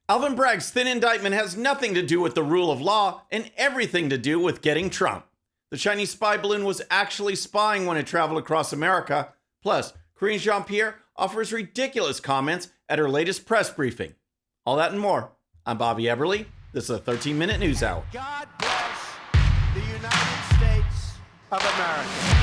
Alvin Bragg's thin indictment has nothing to do with the rule of law and everything to do with getting Trump. The Chinese spy balloon was actually spying when it traveled across America. Plus, Korean Jean-Pierre offers ridiculous comments at her latest press briefing. All that and more. I'm Bobby Eberle. This is a 13-minute news hour. God bless the United States of America.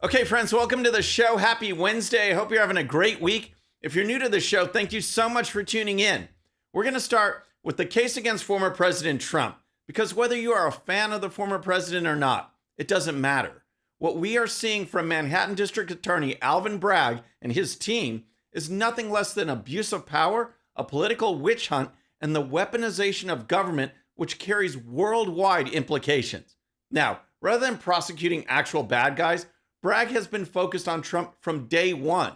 Okay, friends, welcome to the show. Happy Wednesday. I hope you're having a great week. If you're new to the show, thank you so much for tuning in. We're going to start with the case against former President Trump, because whether you are a fan of the former president or not, it doesn't matter. What we are seeing from Manhattan District Attorney Alvin Bragg and his team is nothing less than abuse of power, a political witch hunt, and the weaponization of government, which carries worldwide implications. Now, rather than prosecuting actual bad guys, Bragg has been focused on Trump from day one.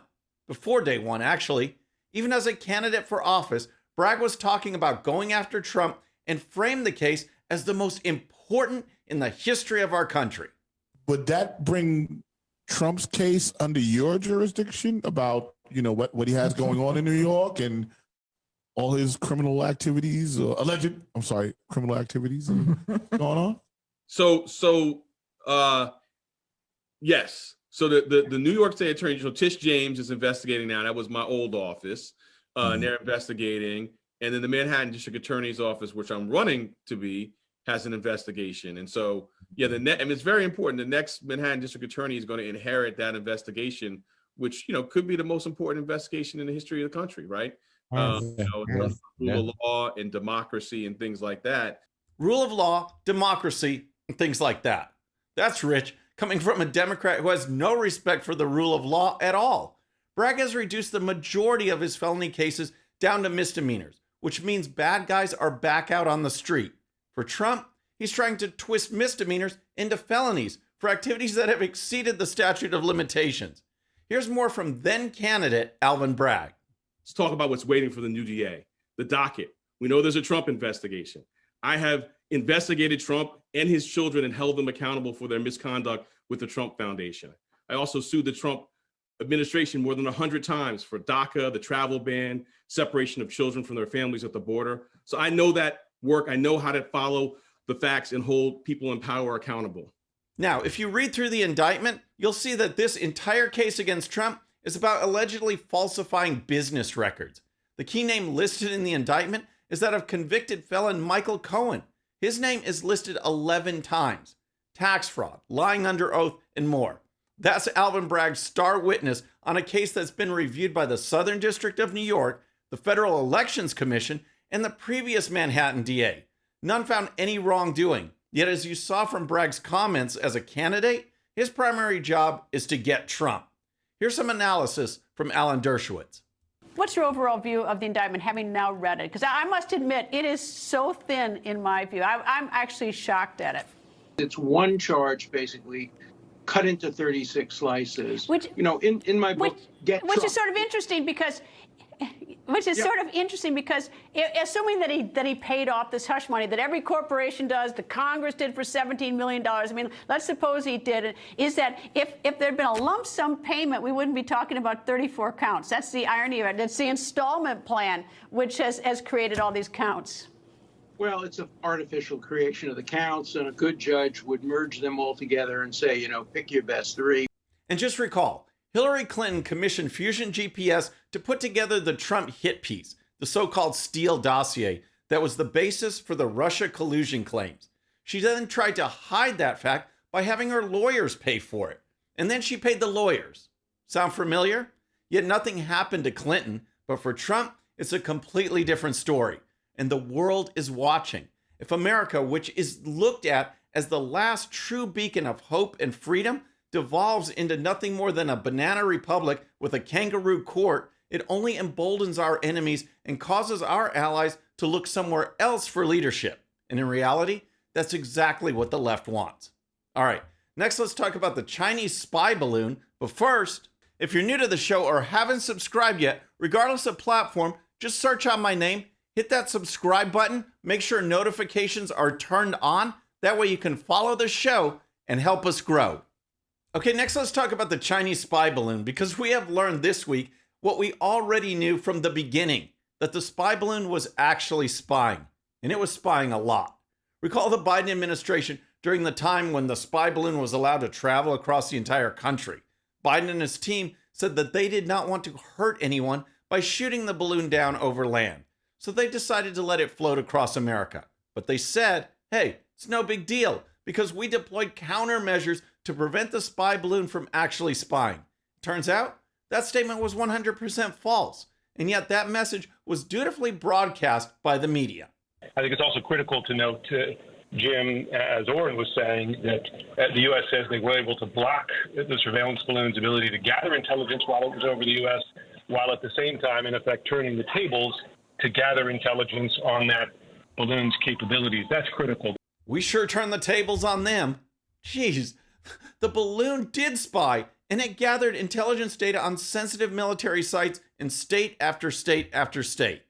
Before day one, actually. Even as a candidate for office, Bragg was talking about going after Trump and framed the case as the most important in the history of our country. Would that bring Trump's case under your jurisdiction about, what he has going on in New York and all his criminal activities, criminal activities going on? Yes. So the New York State Attorney General, Tish James, is investigating now. That was my old office. And they're investigating. And then the Manhattan District Attorney's Office, which I'm running to be, has an investigation. And so, it's very important. The next Manhattan District Attorney is going to inherit that investigation, which, could be the most important investigation in the history of the country, right? In terms of rule of law and democracy and things like that. Rule of law, democracy, and things like that. That's rich, coming from a Democrat who has no respect for the rule of law at all. Bragg has reduced the majority of his felony cases down to misdemeanors, which means bad guys are back out on the street. For Trump, he's trying to twist misdemeanors into felonies for activities that have exceeded the statute of limitations. Here's more from then candidate Alvin Bragg. Let's talk about what's waiting for the new DA, the docket. We know there's a Trump investigation. I have investigated Trump and his children and held them accountable for their misconduct with the Trump Foundation. I also sued the Trump administration more than 100 times for DACA, the travel ban, separation of children from their families at the border. So I know that work. I know how to follow the facts and hold people in power accountable. Now, if you read through the indictment, you'll see that this entire case against Trump is about allegedly falsifying business records. The key name listed in the indictment is that of convicted felon Michael Cohen. His name is listed 11 times. Tax fraud, lying under oath, and more. That's Alvin Bragg's star witness on a case that's been reviewed by the Southern District of New York, the Federal Elections Commission, and the previous Manhattan DA. None found any wrongdoing. Yet, as you saw from Bragg's comments as a candidate, his primary job is to get Trump. Here's some analysis from Alan Dershowitz. What's your overall view of the indictment, having now read it? Because I must admit, it is so thin in my view. I'm actually shocked at it. It's one charge, basically, cut into 36 slices. Which, in my book, which is sort of interesting because, assuming that he paid off this hush money that every corporation does, the Congress did for $17 million. I mean, let's suppose he did it. Is that if there'd been a lump sum payment, we wouldn't be talking about 34 counts. That's the irony of it. It's the installment plan which has created all these counts. Well, it's an artificial creation of the counts, and a good judge would merge them all together and say, pick your best three. And just recall, Hillary Clinton commissioned Fusion GPS to put together the Trump hit piece, the so-called Steele dossier, that was the basis for the Russia collusion claims. She then tried to hide that fact by having her lawyers pay for it. And then she paid the lawyers. Sound familiar? Yet nothing happened to Clinton, but for Trump, it's a completely different story. And the world is watching. If America, which is looked at as the last true beacon of hope and freedom, devolves into nothing more than a banana republic with a kangaroo court, it only emboldens our enemies and causes our allies to look somewhere else for leadership. And in reality, that's exactly what the left wants. All right, next let's talk about the Chinese spy balloon. But first, if you're new to the show or haven't subscribed yet, regardless of platform, just search out my name, hit that subscribe button, make sure notifications are turned on. That way you can follow the show and help us grow. Okay, next let's talk about the Chinese spy balloon, because we have learned this week what we already knew from the beginning, that the spy balloon was actually spying, and it was spying a lot. Recall the Biden administration during the time when the spy balloon was allowed to travel across the entire country. Biden and his team said that they did not want to hurt anyone by shooting the balloon down over land, so they decided to let it float across America. But they said, hey, it's no big deal, because we deployed countermeasures to prevent the spy balloon from actually spying. Turns out, that statement was 100% false, and yet that message was dutifully broadcast by the media. I think it's also critical to note, Jim, as Oren was saying, that the U.S. says they were able to block the surveillance balloon's ability to gather intelligence while it was over the U.S., while at the same time, in effect, turning the tables to gather intelligence on that balloon's capabilities. That's critical. We sure turned the tables on them. Jeez, the balloon did spy, and it gathered intelligence data on sensitive military sites in state after state after state.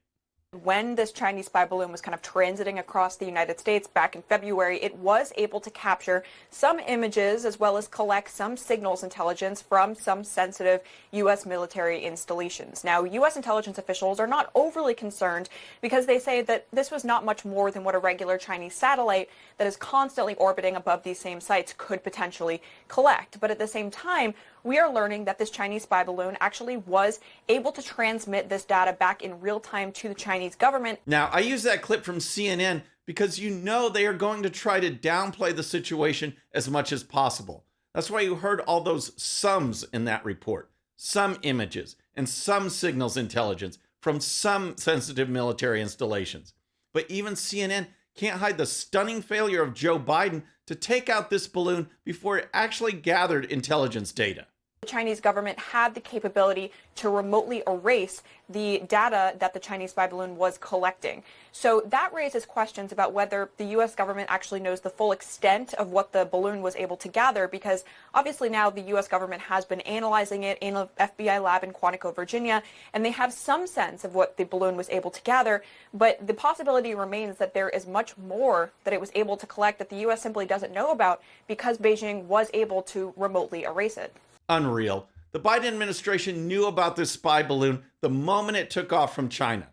When this Chinese spy balloon was kind of transiting across the United States back in February, it was able to capture some images as well as collect some signals intelligence from some sensitive U.S. military installations. Now, U.S. intelligence officials are not overly concerned because they say that this was not much more than what a regular Chinese satellite that is constantly orbiting above these same sites could potentially collect. But at the same time, we are learning that this Chinese spy balloon actually was able to transmit this data back in real time to the Chinese government. Now, I use that clip from CNN because you know they are going to try to downplay the situation as much as possible. That's why you heard all those sums in that report. Some images and some signals intelligence from some sensitive military installations. But even CNN can't hide the stunning failure of Joe Biden to take out this balloon before it actually gathered intelligence data. The Chinese government had the capability to remotely erase the data that the Chinese spy balloon was collecting. So that raises questions about whether the U.S. government actually knows the full extent of what the balloon was able to gather, because obviously now the U.S. government has been analyzing it in an FBI lab in Quantico, Virginia, and they have some sense of what the balloon was able to gather, but the possibility remains that there is much more that it was able to collect that the U.S. simply doesn't know about because Beijing was able to remotely erase it. Unreal. The Biden administration knew about this spy balloon the moment it took off from China.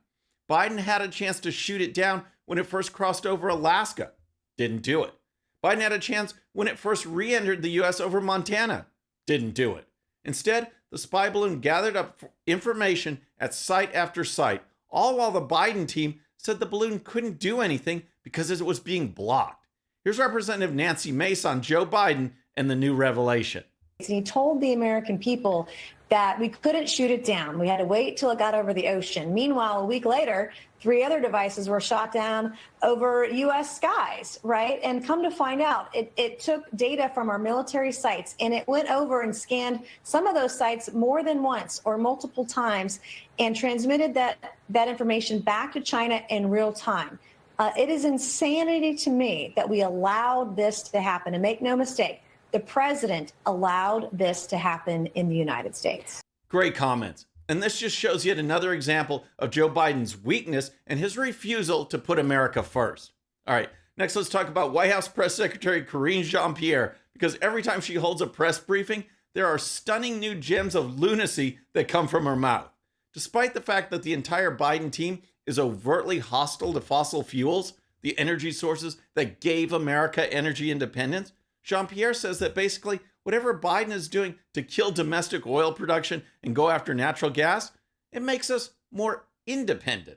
Biden had a chance to shoot it down when it first crossed over Alaska. Didn't do it. Biden had a chance when it first re-entered the U.S. over Montana. Didn't do it. Instead, the spy balloon gathered up information at site after site, all while the Biden team said the balloon couldn't do anything because it was being blocked. Here's Representative Nancy Mace on Joe Biden and the new revelation. And he told the American people that we couldn't shoot it down. We had to wait till it got over the ocean. Meanwhile, a week later, 3 other devices were shot down over U.S. skies, right? And come to find out, it took data from our military sites, and it went over and scanned some of those sites more than once or multiple times and transmitted that information back to China in real time. It is insanity to me that we allowed this to happen. And make no mistake, the president allowed this to happen in the United States. Great comments. And this just shows yet another example of Joe Biden's weakness and his refusal to put America first. All right, next let's talk about White House Press Secretary Karine Jean-Pierre, because every time she holds a press briefing, there are stunning new gems of lunacy that come from her mouth. Despite the fact that the entire Biden team is overtly hostile to fossil fuels, the energy sources that gave America energy independence, Jean-Pierre says that basically whatever Biden is doing to kill domestic oil production and go after natural gas, it makes us more independent.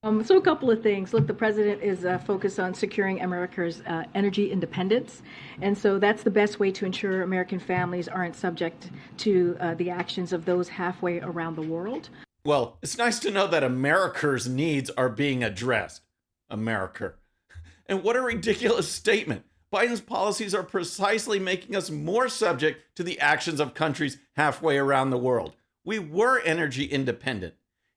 So a couple of things. Look, the president is focused on securing America's energy independence. And so that's the best way to ensure American families aren't subject to the actions of those halfway around the world. Well, it's nice to know that America's needs are being addressed. America. And what a ridiculous statement. Biden's policies are precisely making us more subject to the actions of countries halfway around the world. We were energy independent.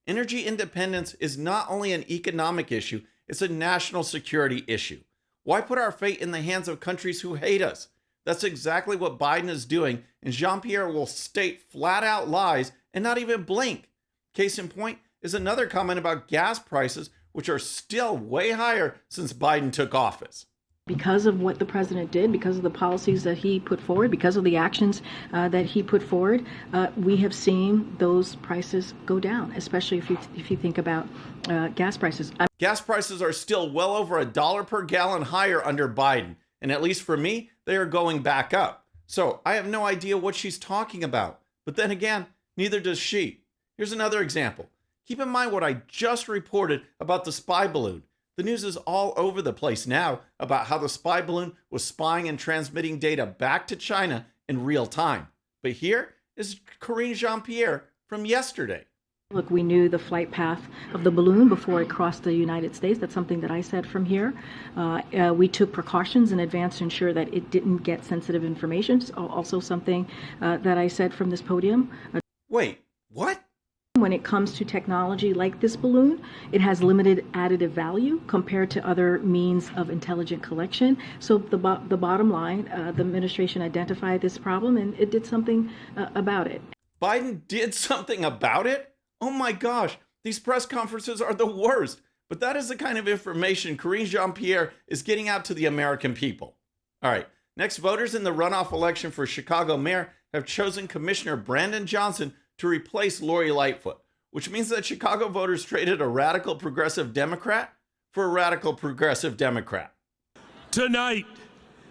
Energy independence is not only an economic issue, it's a national security issue. Why put our fate in the hands of countries who hate us? That's exactly what Biden is doing, and Jean-Pierre will state flat-out lies and not even blink. Case in point is another comment about gas prices, which are still way higher since Biden took office. Because of what the president did, because of the policies that he put forward, because of the actions that he put forward, we have seen those prices go down, especially if you think about gas prices. Gas prices are still well over $1 per gallon higher under Biden. And at least for me, they are going back up. So I have no idea what she's talking about. But then again, neither does she. Here's another example. Keep in mind what I just reported about the spy balloon. The news is all over the place now about how the spy balloon was spying and transmitting data back to China in real time. But here is Karine Jean-Pierre from yesterday. Look, we knew the flight path of the balloon before it crossed the United States. That's something that I said from here. We took precautions in advance to ensure that it didn't get sensitive information. It's also something that I said from this podium. Wait, what? When it comes to technology like this balloon, it has limited additive value compared to other means of intelligent collection. So the bottom line, the administration identified this problem and it did something about it. Biden did something about it? Oh my gosh, these press conferences are the worst. But that is the kind of information Karine Jean-Pierre is getting out to the American people. All right, next, voters in the runoff election for Chicago mayor have chosen Commissioner Brandon Johnson to replace Lori Lightfoot, which means that Chicago voters traded a radical progressive Democrat for a radical progressive Democrat. Tonight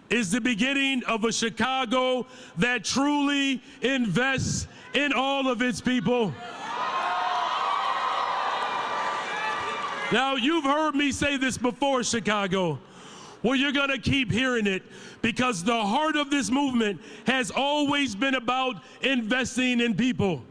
is the beginning of a Chicago that truly invests in all of its people. Now, you've heard me say this before, Chicago. Well, you're going to keep hearing it because the heart of this movement has always been about investing in people.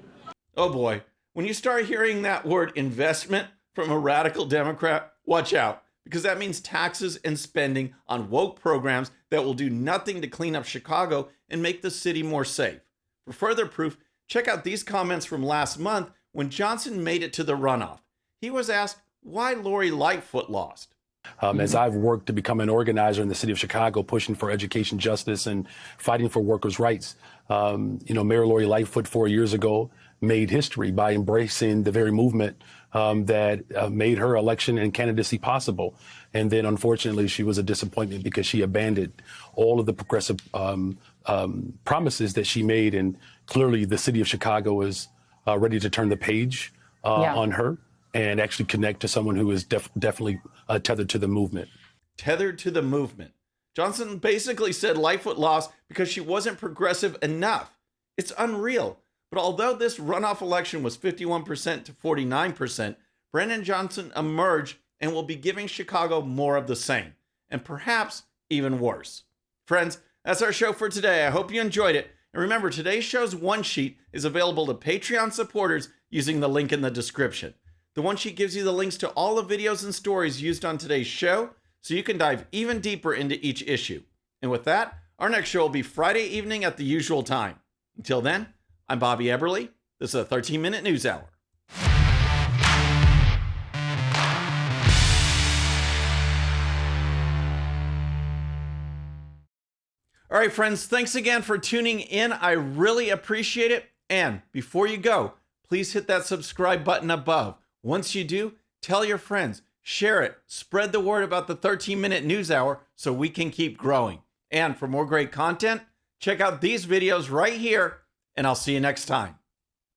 Oh boy, when you start hearing that word investment from a radical Democrat, watch out, because that means taxes and spending on woke programs that will do nothing to clean up Chicago and make the city more safe. For further proof, check out these comments from last month when Johnson made it to the runoff. He was asked why Lori Lightfoot lost. As I've worked to become an organizer in the city of Chicago, pushing for education justice and fighting for workers' rights, Mayor Lori Lightfoot 4 years ago made history by embracing the very movement that made her election and candidacy possible. And then, unfortunately, she was a disappointment because she abandoned all of the progressive promises that she made. And clearly, the city of Chicago is ready to turn the page on her and actually connect to someone who is definitely tethered to the movement. Tethered to the movement. Johnson basically said Lightfoot lost because she wasn't progressive enough. It's unreal. But although this runoff election was 51% to 49%, Brandon Johnson emerged and will be giving Chicago more of the same, and perhaps even worse. Friends, that's our show for today. I hope you enjoyed it. And remember, today's show's one sheet is available to Patreon supporters using the link in the description. The one sheet gives you the links to all the videos and stories used on today's show, so you can dive even deeper into each issue. And with that, our next show will be Friday evening at the usual time. Until then, I'm Bobby Eberle. This is a 13-minute news hour. All right, friends, thanks again for tuning in. I really appreciate it. And before you go, please hit that subscribe button above. Once you do, tell your friends, share it, spread the word about the 13-minute news hour so we can keep growing. And for more great content, check out these videos right here, and I'll see you next time.